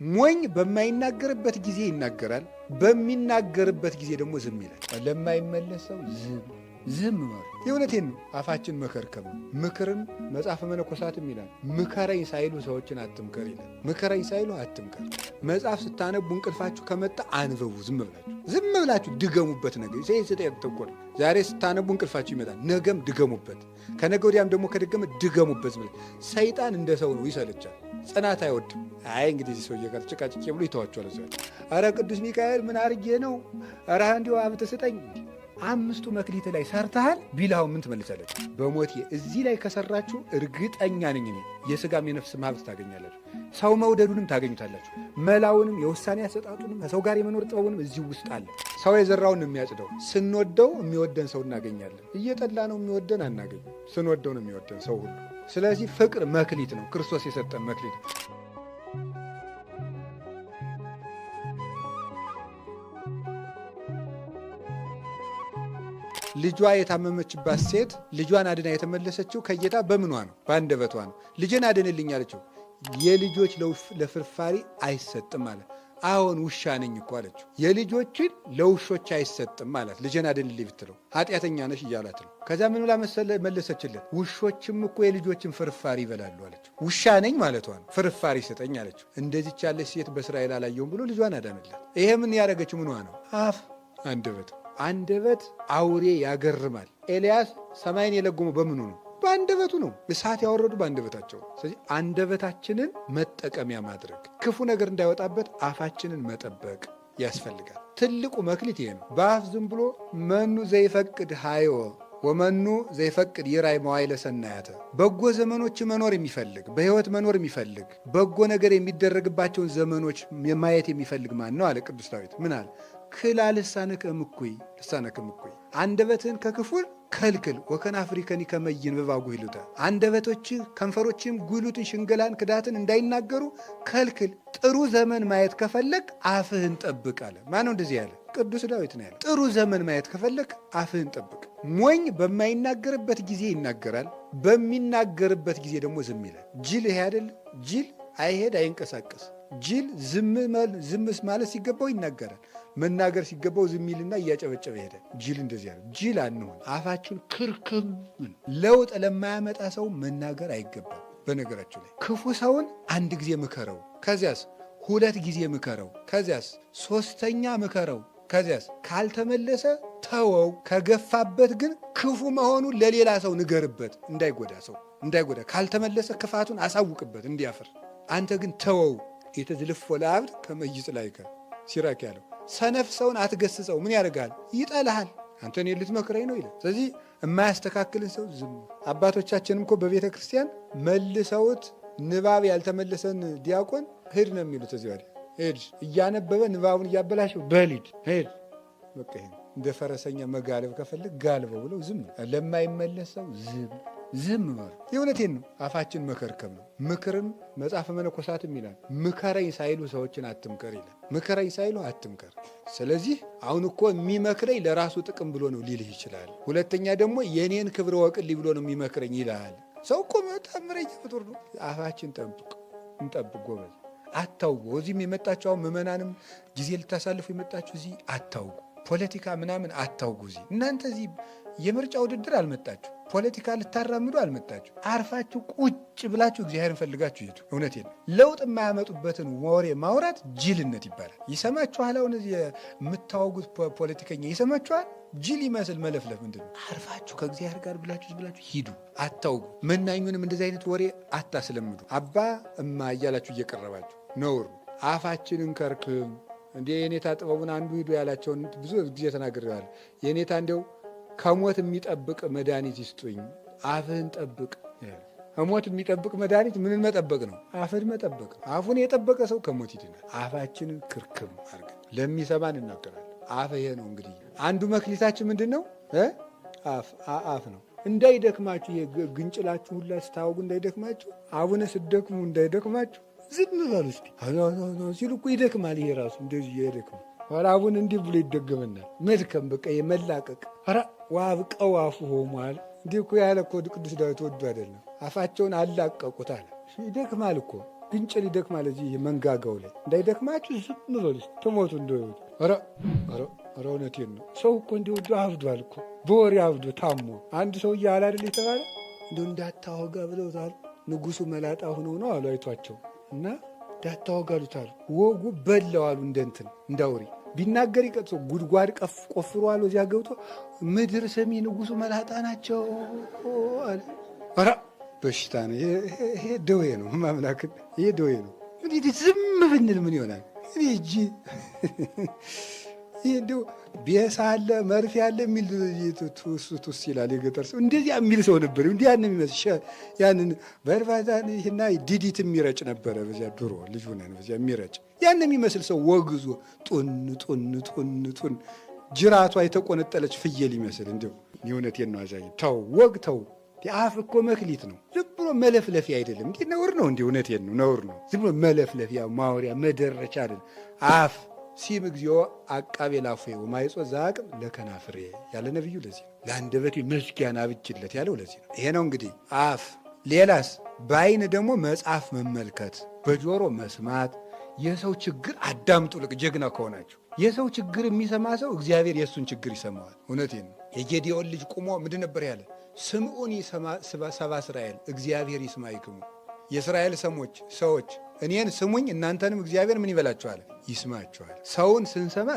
ሞኝ በማይናገርበት ጊዜ ይናገራል፣ በሚናገርበት ጊዜ ደግሞ ዝም ይላል። ለማይመለስ ሰው ዝም ማለት የእውነቴን ነው። አፋችን መከርከም ነው። ምክርን መጽሐፈ መነኮሳትም ይላል ምከረኝ ሳይሉ ሰዎችን አትምከር ይላል። ምከረኝ ሳይሉ አትምከር። መጽሐፍ ስታነቡ እንቅልፋችሁ ከመጣ አንብቡ። ዝም ብላችሁ ድገሙበት። ነገር ተቆር ዛሬ ስታነቡ እንቅልፋችሁ ይመጣል፣ ነገም ድገሙበት፣ ከነገ ወዲያም ደግሞ ከደገመ ድገሙበት። ሰይጣን እንደ ሰው ነው፣ ይሰለቻል፣ ጽናት አይወድም። አይ እንግዲህ እዚህ ሰውዬ ጋር ጭቃጭቄ ብሎ ይተዋቸዋል። ኧረ ቅዱስ ሚካኤል ምን አርጌ ነው? ኧረ እንዲሁ ሀብት ስጠኝ። 5ቱ መክሊት ላይ ሰርተሃል ቢልሃው ምን ትመልሳለች? በሞቴ እዚህ ላይ ከሰራችሁ እርግጠኛ ነኝ እኔ የሥጋም የነፍስም ሀብት ታገኛላችሁ። ሰው መውደዱንም ታገኙታላችሁ። መላውንም የውሳኔ አሰጣጡንም ከሰው ጋር የመኖር ጥበቡንም እዚህ ውስጥ አለ። ሰው የዘራውን የሚያጭደው። ስንወደው የሚወደን ሰው እናገኛለን። እየጠላ ነው የሚወደን አናገኝ። ስንወደው ነው የሚወደን ሰው ሁሉ። ስለዚህ ፍቅር መክሊት ነው፣ ክርስቶስ የሰጠን መክሊት ነው። ልጇ የታመመችባት ሴት ልጇን አድና የተመለሰችው ከጌታ በምኗ ነው? በአንደበቷ ነው። ልጄን አድንልኝ አለችው። የልጆች ለፍርፋሪ አይሰጥም አለ። አዎን ውሻ ነኝ እኮ አለችው። የልጆችን ለውሾች አይሰጥም አላት። ልጄን አድንልኝ ብትለው ኃጢአተኛ ነሽ እያላት ነው። ከዛ ምን ብላ መለሰችለት? ውሾችም እኮ የልጆችን ፍርፋሪ ይበላሉ አለችው። ውሻ ነኝ ማለቷ ነው። ፍርፋሪ ስጠኝ አለችው። እንደዚች ያለች ሴት በእስራኤል አላየውም ብሎ ልጇን አዳንላት። ይሄ ምን ያደረገችው ምኗ ነው? አፍ አንደበት። አንደበት አውሬ ያገርማል። ኤልያስ ሰማይን የለጎመው በምኑ ነው? በአንደበቱ ነው። እሳት ያወረዱ በአንደበታቸው። ስለዚህ አንደበታችንን መጠቀሚያ ማድረግ፣ ክፉ ነገር እንዳይወጣበት አፋችንን መጠበቅ ያስፈልጋል። ትልቁ መክሊት ይሄ ነው። በአፍ ዝም ብሎ መኑ ዘይፈቅድ ሃዮ ወመኑ ዘይፈቅድ ይራይ መዋዕለ ሰናያተ። በጎ ዘመኖች መኖር የሚፈልግ በሕይወት መኖር የሚፈልግ በጎ ነገር የሚደረግባቸውን ዘመኖች ማየት የሚፈልግ ማን ነው አለ ቅዱስ ዳዊት። ምን አለ? ክላ ልሳነከ እምኩይ፣ ልሳነከ እምኩይ፣ አንደበትህን ከክፉል ከልክል። ወከናፍሪከኒ ከመ ይንብባ ጉሂሉተ፣ አንደበቶችህ ከንፈሮችህም ጉሉትን፣ ሽንገላን፣ ክዳትን እንዳይናገሩ ከልክል። ጥሩ ዘመን ማየት ከፈለግ አፍህን ጠብቅ አለ። ማነው እንደዚህ ያለ? ቅዱስ ዳዊት ነው ያለ። ጥሩ ዘመን ማየት ከፈለግ አፍህን ጠብቅ። ሞኝ በማይናገርበት ጊዜ ይናገራል፣ በሚናገርበት ጊዜ ደግሞ ዝም ይላል። ጅል ይሄ አይደል? ጅል አይሄድ አይንቀሳቀስ። ጅል ዝም ማለት ሲገባው ይናገራል፣ መናገር ሲገባው ዝም ይልና እያጨበጨበ ይሄዳል። ጅል እንደዚህ ያለ ጅል አንሆን። አፋችሁን ክርክም። ለውጥ ለማያመጣ ሰው መናገር አይገባም። በነገራችሁ ላይ ክፉ ሰውን አንድ ጊዜ ምከረው፣ ከዚያስ 2 ጊዜ ምከረው፣ ከዚያስ 3ኛ ምከረው፣ ከዚያስ ካልተመለሰ ተወው። ከገፋበት ግን ክፉ መሆኑን ለሌላ ሰው ንገርበት፣ እንዳይጎዳ። ካልተመለሰ ክፋቱን አሳውቅበት እንዲያፍር። አንተ ግን ተወው። የተዝልፎ ለአብድ ከመ ይጽላእከ ሲራክ ያለው። ሰነፍ ሰውን አትገስጸው። ምን ያደርጋል? ይጠልሃል። አንተ እኔን ልትመክረኝ ነው ይላል። ስለዚህ የማያስተካክልን ሰው ዝም። አባቶቻችንም እኮ በቤተ ክርስቲያን መልሰውት ንባብ ያልተመለሰን ዲያቆን ሂድ ነው የሚሉት። እዚህ ወዲያ ሂድ እያነበበ ንባቡን እያበላሸው በሊድ ሂድ። በቃ እንደ ፈረሰኛ መጋለብ ከፈልግ ጋልበው ብለው ዝም። ለማይመለስ ሰው ዝም ማለት የእውነቴን ነው። አፋችን መከርከም ነው። ምክርን መጽሐፈ መነኮሳትም ይላል ምከረኝ ሳይሉ ሰዎችን አትምከር ይላል። ምከረኝ ሳይሉ አትምከር። ስለዚህ አሁን እኮ የሚመክረኝ ለራሱ ጥቅም ብሎ ነው ሊልህ ይችላል። ሁለተኛ ደግሞ የኔን ክብር ወቅልኝ ብሎ ነው የሚመክረኝ ይላል። ሰው እኮ ታምረኛ ፍጡር ነው። አፋችን እንጠብቅ ጎበዝ። አታውጉ። እዚህም የመጣችሁ አሁን ምዕመናንም ጊዜ ልታሳልፉ የመጣችሁ እዚህ አታውጉ። ፖለቲካ ምናምን አታውጉ። እዚህ እናንተ እዚህ የምርጫ ውድድር አልመጣችሁ፣ ፖለቲካ ልታራምዱ አልመጣችሁ። አርፋችሁ ቁጭ ብላችሁ እግዚአብሔርን ፈልጋችሁ ይሄዱ። እውነቴን ነው። ለውጥ የማያመጡበትን ወሬ ማውራት ጅልነት ይባላል። ይሰማችኋል? አሁን እዚህ የምታወጉት ፖለቲከኛ ይሰማችኋል? ጅል ይመስል መለፍለፍ ምንድን ነው? አርፋችሁ ከእግዚአብሔር ጋር ብላችሁ ሂዱ። አታውጉ። መናኙንም እንደዚህ አይነት ወሬ አታስለምዱ። አባ እማ እያላችሁ እየቀረባችሁ ነውር። አፋችንን ከርክም። እንደ የኔታ ጥበቡን አንዱ ሂዱ ያላቸውን ብዙ ጊዜ ተናግሬዋለሁ። የኔታ እንዲያው ከሞት የሚጠብቅ መድኃኒት ይስጡኝ። አፍህን ጠብቅ። ከሞት የሚጠብቅ መድኃኒት ምንን መጠበቅ ነው? አፍን መጠበቅ ነው። አፉን የጠበቀ ሰው ከሞት ይድናል። አፋችንን ክርክም አድርገን ለሚሰማን እናገራለን። አፍ ይሄ ነው እንግዲህ አንዱ መክሊታችን ምንድን ነው? አፍ ነው። እንዳይደክማችሁ ግንጭላችሁ ሁላ ስታወጉ እንዳይደክማችሁ፣ አቡነ ስትደክሙ እንዳይደክማችሁ ዝም በሉ እስቲ ሲሉ እኮ ይደክማል። ይሄ ራሱ እንደዚህ ይደክማል። ኋላ አቡነ እንዲህ ብሎ ይደገመናል። መድከም በቃ የመላቀቅ ዋብቀው አፉ ሆሟል። እንዲህ እኮ ያለ እኮ ቅዱስ ዳዊት ወዱ አይደለም? አፋቸውን አላቀቁት አለ። ይደክማል እኮ ግንጭል ይደክማል። እዚህ መንጋጋው ላይ እንዳይደክማችሁ ዝም በሉ ትሞቱ እንደሆነ። ኧረ እውነቴን ነው። ሰው እኮ እንዲሁ አብዷል እኮ በወሬ አብዶ ታሞ። አንድ ሰውዬ አለ አይደል የተባለ እንዲሁ እንዳታወጋ ብለውታል። ንጉሱ መላጣ ሆነው ነው አሉ አይቷቸው እና እንዳታወጋ አሉታል። ወጉ በላው አሉ እንደንትን እንዳውሪ ቢናገር ይቀጥሶ ጉድጓድ ቆፍሮ አሉ። እዚያ ገብቶ ምድር ሰሚ ንጉሱ መላጣ ናቸው አለ። ኧረ በሽታ ነው ይሄ፣ ደዌ ነው። ማምላክን ይሄ ደዌ ነው። እንዲህ ዝም ብንል ምን ይሆናል? እጂ ይህ እንዲሁ ቤሳ አለ መርፌ አለ የሚል ቱስ ይላል የገጠር ሰው። እንደዚያ የሚል ሰው ነበር። እንዲህ ያን የሚመስል ያንን በእርባታና ዲዲት የሚረጭ ነበረ። በዚያ ድሮ ልጅ ሆነን በዚያ የሚረጭ ያን የሚመስል ሰው ወግዞ ጡን ጅራቷ የተቆነጠለች ፍየል ይመስል እንዲሁ እውነቴን ነው። አዛኝ ተው ወግ ተው። የአፍ እኮ መክሊት ነው። ዝም ብሎ መለፍለፊያ አይደለም። እንዲህ ነውር ነው። እንዲህ እውነቴን ነው፣ ነውር ነው። ዝም ብሎ መለፍለፊያ ማውሪያ መደረቻ አይደለም። አፍ ሲም እግዚኦ አቃቤ ላፉየ ወማይጾ ዘአቅም ለከናፍሬ ያለ ነቢዩ ለዚህ ነው። ለአንደበቴ መዝጊያን አብጅለት ያለው ለዚህ ነው። ይሄ ነው እንግዲህ አፍ። ሌላስ በዓይን ደግሞ መጽሐፍ መመልከት፣ በጆሮ መስማት። የሰው ችግር አዳምጡ። ልቅ ጀግና ከሆናችሁ የሰው ችግር የሚሰማ ሰው እግዚአብሔር የእሱን ችግር ይሰማዋል። እውነቴን ነው። የጌዴዎን ልጅ ቁሞ ምንድን ነበር ያለ? ስምዑኒ ሰባ እስራኤል እግዚአብሔር ይስማዕክሙ። የእስራኤል ሰዎች እኔን ስሙኝ እናንተንም እግዚአብሔር ምን ይበላችኋል? ይስማችኋል። ሰውን ስንሰማ